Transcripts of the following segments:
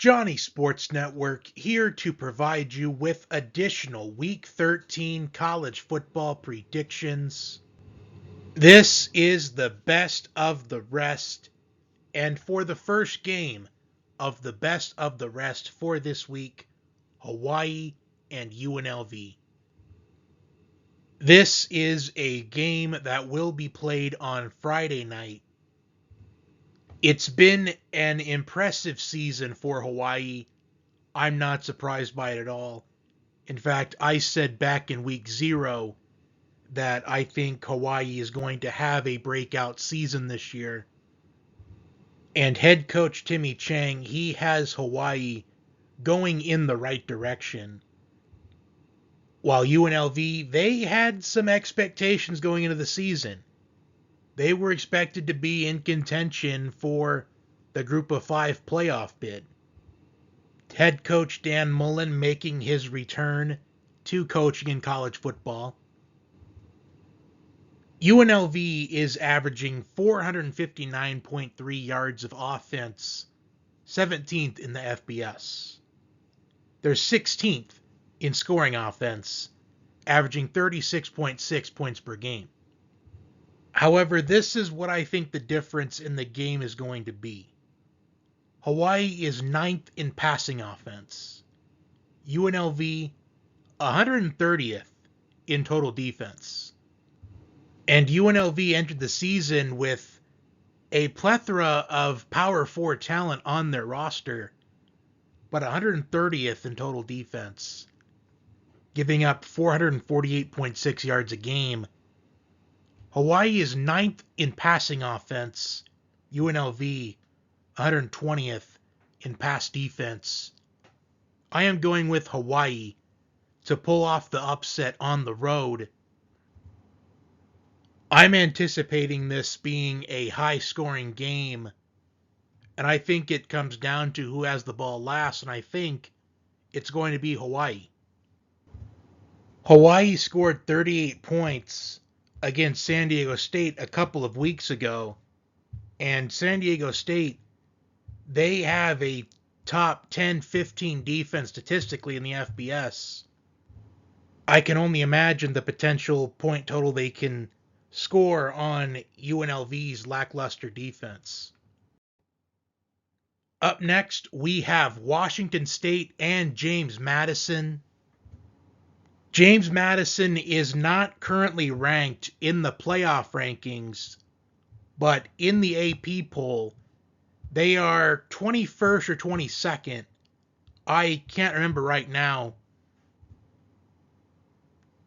Johnny Sports Network here to provide you with additional Week 13 college football predictions. This is the best of the rest, and for the first game of the best of the rest for this week, Hawaii and UNLV. This is a game that will be played on Friday night. It's been an impressive season for Hawaii. I'm not surprised by it at all. In fact, I said back in week 0 that I think Hawaii is going to have a breakout season this year. And head coach Timmy Chang, he has Hawaii going in the right direction. While UNLV, they had some expectations going into the season. They were expected to be in contention for the Group of 5 playoff bid. Head coach Dan Mullen making his return to coaching in college football. UNLV is averaging 459.3 yards of offense, 17th in the FBS. They're 16th in scoring offense, averaging 36.6 points per game. However, this is what I think the difference in the game is going to be. Hawaii is 9th in passing offense. UNLV, 130th in total defense. And UNLV entered the season with a plethora of Power 4 talent on their roster, but 130th in total defense, giving up 448.6 yards a game. Hawaii is 9th in passing offense. UNLV, 120th in pass defense. I am going with Hawaii to pull off the upset on the road. I'm anticipating this being a high-scoring game, and I think it comes down to who has the ball last, and I think it's going to be Hawaii. Hawaii scored 38 points against San Diego State a couple of weeks ago, and San Diego State, they have a top 10-15 defense statistically in the FBS. I can only imagine the potential point total they can score on UNLV's lackluster defense. Up next, we have Washington State and James Madison. James Madison is not currently ranked in the playoff rankings, but in the AP poll, they are 21st or 22nd. I can't remember right now.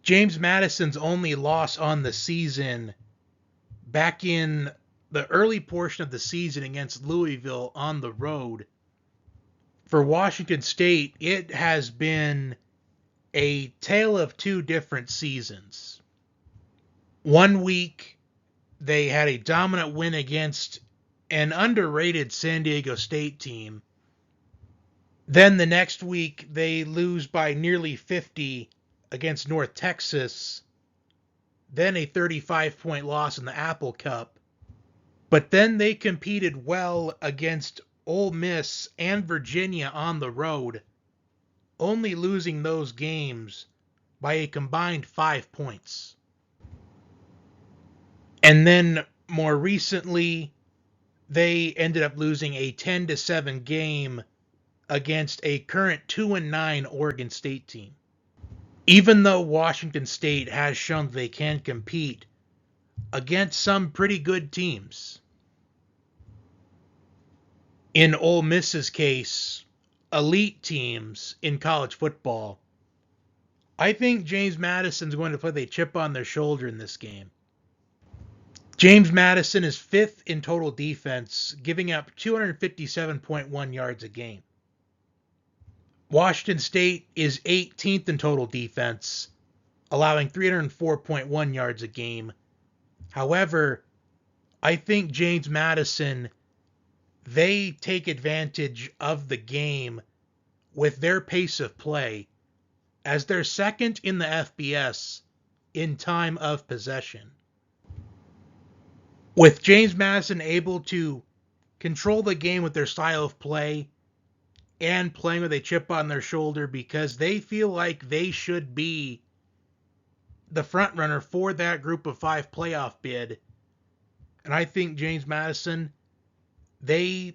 James Madison's only loss on the season back in the early portion of the season against Louisville on the road. For Washington State, it has been a tale of two different seasons. One week, they had a dominant win against an underrated San Diego State team. Then the next week, they lose by nearly 50 against North Texas. Then a 35-point loss in the Apple Cup. But then they competed well against Ole Miss and Virginia on the road, only losing those games by a combined 5 points. And then more recently, they ended up losing a 10-7 game against a current 2-9 Oregon State team. Even though Washington State has shown they can compete against some pretty good teams. In Ole Miss's case, elite teams in college football, I think James Madison's going to play the chip on their shoulder in this game. James Madison is 5th in total defense, giving up 257.1 yards a game. Washington State is 18th in total defense, allowing 304.1 yards a game. However, I think James Madison, they take advantage of the game with their pace of play, as they're second in the FBS in time of possession. With James Madison able to control the game with their style of play, and playing with a chip on their shoulder because they feel like they should be the front runner for that group of 5 playoff bid. And I think James Madison, they're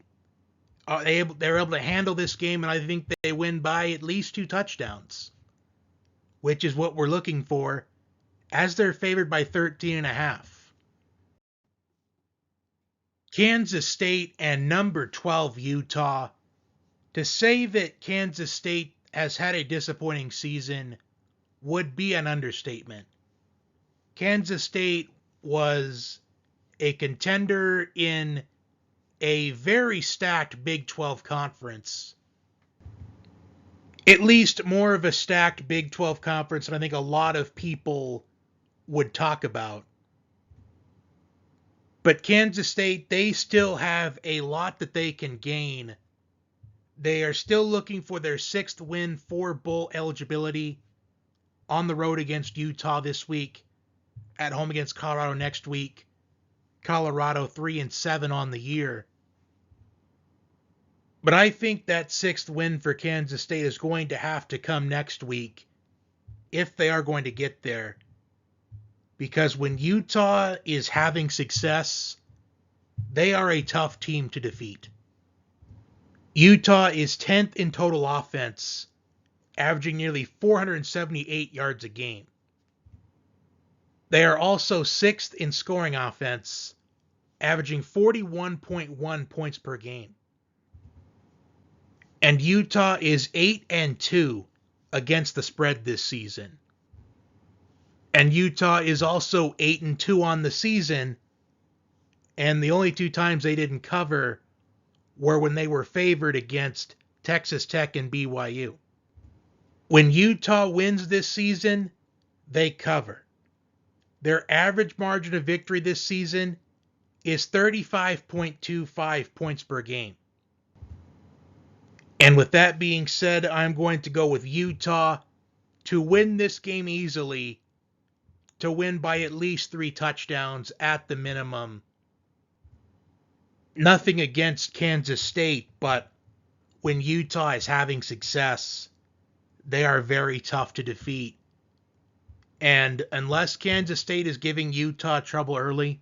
able to handle this game, and I think they win by at least 2 touchdowns, which is what we're looking for, as they're favored by 13.5. Kansas State and number 12 Utah. To say that Kansas State has had a disappointing season would be an understatement. Kansas State was a contender in a very stacked Big 12 conference. At least more of a stacked Big 12 conference than I think a lot of people would talk about. But Kansas State, they still have a lot that they can gain. They are still looking for their 6th win for bowl eligibility, on the road against Utah this week, at home against Colorado next week. Colorado 3-7 on the year. But I think that 6th win for Kansas State is going to have to come next week if they are going to get there. Because when Utah is having success, they are a tough team to defeat. Utah is 10th in total offense, averaging nearly 478 yards a game. They are also 6th in scoring offense, averaging 41.1 points per game. And Utah is 8-2 against the spread this season. And Utah is also 8-2 on the season, and the only 2 times they didn't cover were when they were favored against Texas Tech and BYU. When Utah wins this season, they cover. Their average margin of victory this season is 35.25 points per game. And with that being said, I'm going to go with Utah to win this game easily, to win by at least 3 touchdowns at the minimum. Nothing against Kansas State, but when Utah is having success, they are very tough to defeat. And unless Kansas State is giving Utah trouble early,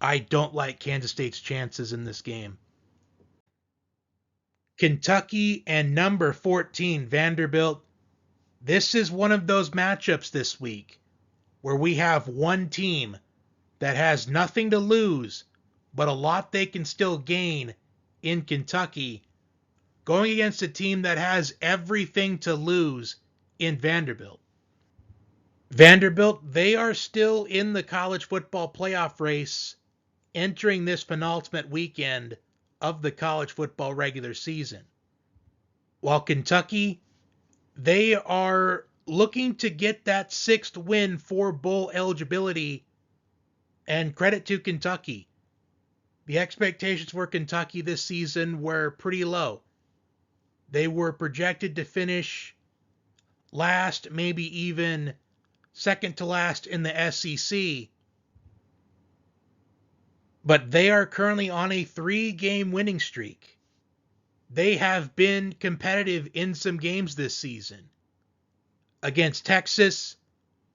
I don't like Kansas State's chances in this game. Kentucky and number 14 Vanderbilt. This is one of those matchups this week where we have one team that has nothing to lose, but a lot they can still gain in Kentucky, going against a team that has everything to lose in Vanderbilt. Vanderbilt, they are still in the college football playoff race, entering this penultimate weekend of the college football regular season. While Kentucky, they are looking to get that 6th win for bowl eligibility, and credit to Kentucky. The expectations for Kentucky this season were pretty low. They were projected to finish last, maybe even second to last in the SEC. But they are currently on a 3-game winning streak. They have been competitive in some games this season. Against Texas,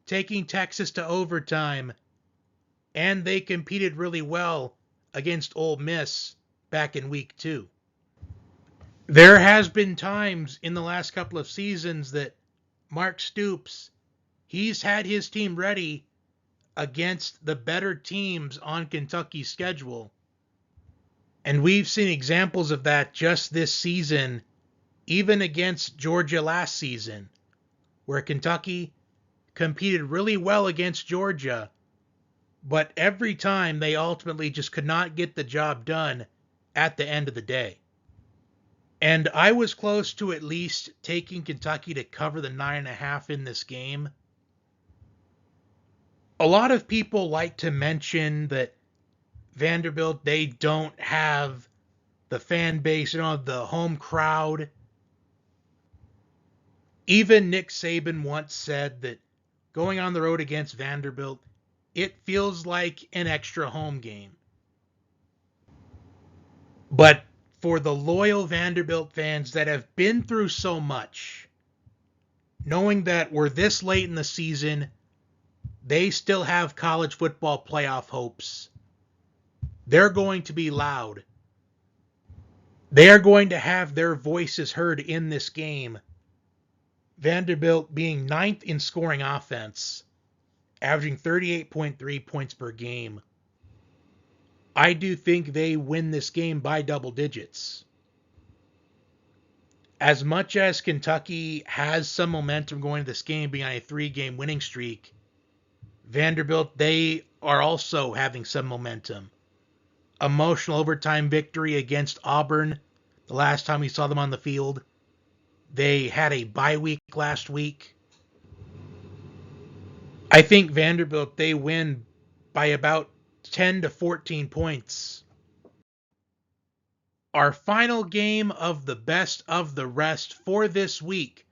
taking Texas to overtime, and they competed really well against Ole Miss back in week 2. There has been times in the last couple of seasons that Mark Stoops, he's had his team ready against the better teams on Kentucky's schedule. And we've seen examples of that just this season, even against Georgia last season, where Kentucky competed really well against Georgia, but every time they ultimately just could not get the job done at the end of the day. And I was close to at least taking Kentucky to cover the 9.5 in this game. A lot of people like to mention that Vanderbilt, they don't have the fan base, the home crowd. Even Nick Saban once said that going on the road against Vanderbilt, it feels like an extra home game. But for the loyal Vanderbilt fans that have been through so much, knowing that we're this late in the season, they still have college football playoff hopes. They're going to be loud. They are going to have their voices heard in this game. Vanderbilt being ninth in scoring offense, averaging 38.3 points per game. I do think they win this game by double digits. As much as Kentucky has some momentum going into this game, being on a 3-game winning streak, Vanderbilt, they are also having some momentum. Emotional overtime victory against Auburn the last time we saw them on the field. They had a bye week last week. I think Vanderbilt, they win by about 10 to 14 points. Our final game of the best of the rest for this week,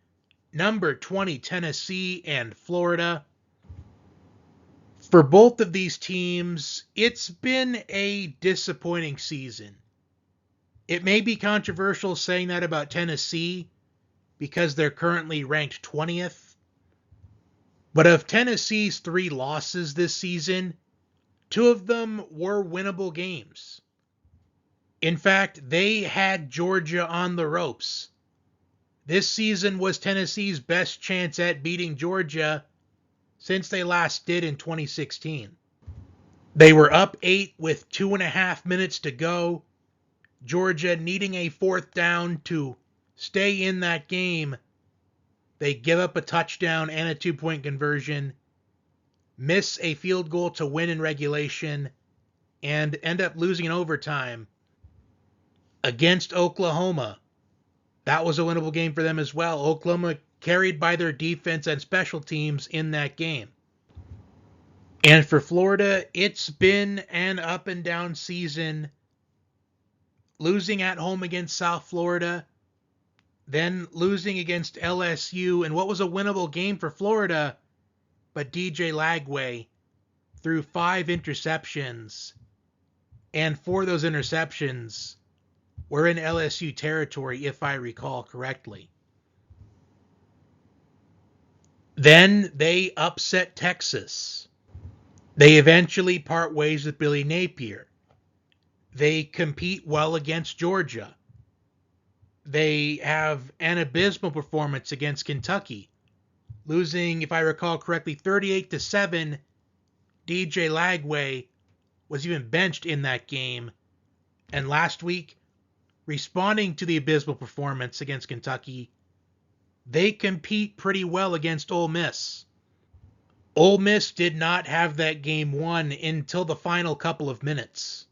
number 20 Tennessee and Florida. For both of these teams, it's been a disappointing season. It may be controversial saying that about Tennessee because they're currently ranked 20th. But of Tennessee's 3 losses this season, 2 of them were winnable games. In fact, they had Georgia on the ropes. This season was Tennessee's best chance at beating Georgia since they last did in 2016. They were up 8 with 2.5 minutes to go. Georgia needing a 4th down to stay in that game. They give up a touchdown and a 2-point conversion, miss a field goal to win in regulation, and end up losing in overtime against Oklahoma. That was a winnable game for them as well. Oklahoma carried by their defense and special teams in that game. And for Florida, it's been an up and down season. Losing at home against South Florida, then losing against LSU, and what was a winnable game for Florida, but DJ Lagway threw 5 interceptions, and 4 of those interceptions were in LSU territory, if I recall correctly. Then they upset Texas. They eventually part ways with Billy Napier. They compete well against Georgia. They have an abysmal performance against Kentucky, losing, if I recall correctly, 38-7. DJ Lagway was even benched in that game. And last week, responding to the abysmal performance against Kentucky, they compete pretty well against Ole Miss. Ole Miss did not have that game won until the final couple of minutes.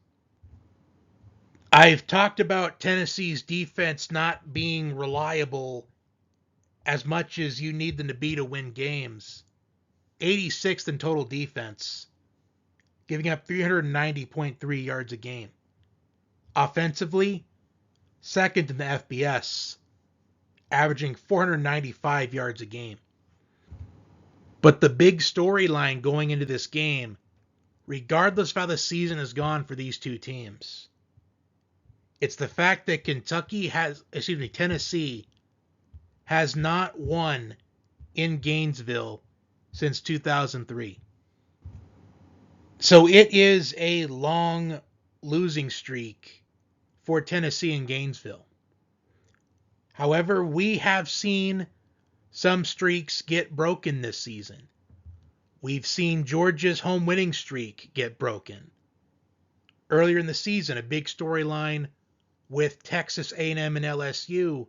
I've talked about Tennessee's defense not being reliable as much as you need them to be to win games. 86th in total defense, giving up 390.3 yards a game. Offensively, 2nd in the FBS, averaging 495 yards a game. But the big storyline going into this game, regardless of how the season has gone for these two teams, it's the fact that Tennessee has not won in Gainesville since 2003. So it is a long losing streak for Tennessee in Gainesville. However, we have seen some streaks get broken this season. We've seen Georgia's home winning streak get broken. Earlier in the season, a big storyline with Texas A&M and LSU.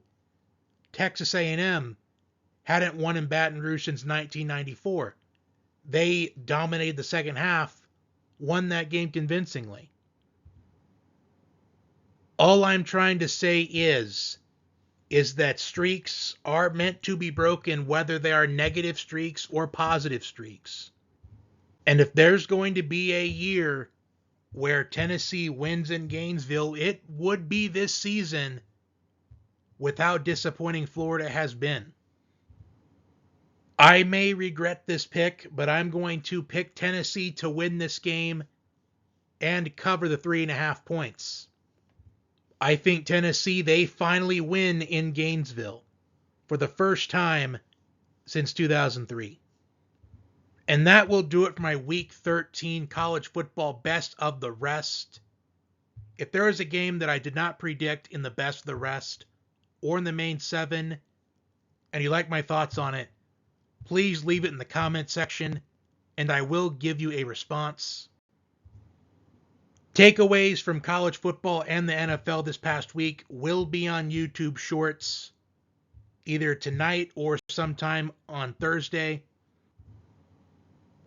Texas A&M hadn't won in Baton Rouge since 1994. They dominated the second half, won that game convincingly. All I'm trying to say is that streaks are meant to be broken, whether they are negative streaks or positive streaks. And if there's going to be a year where Tennessee wins in Gainesville, it would be this season, with how disappointing Florida has been. I may regret this pick, but I'm going to pick Tennessee to win this game and cover the 3.5 points. I think Tennessee, they finally win in Gainesville for the first time since 2003. And that will do it for my Week 13 college football best of the rest. If there is a game that I did not predict in the best of the rest or in the main 7, and you like my thoughts on it, please leave it in the comment section, and I will give you a response. Takeaways from college football and the NFL this past week will be on YouTube Shorts either tonight or sometime on Thursday.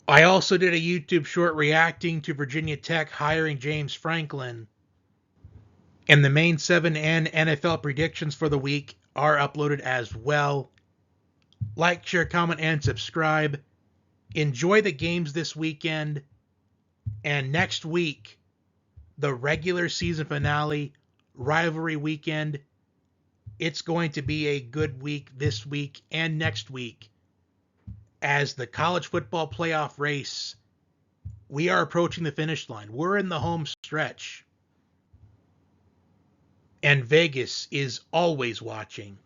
I also did a YouTube short reacting to Virginia Tech hiring James Franklin. And the main 7 and NFL predictions for the week are uploaded as well. Like, share, comment, and subscribe. Enjoy the games this weekend. And next week, the regular season finale, rivalry weekend. It's going to be a good week this week and next week. As the college football playoff race, we are approaching the finish line. We're in the home stretch. And Vegas is always watching.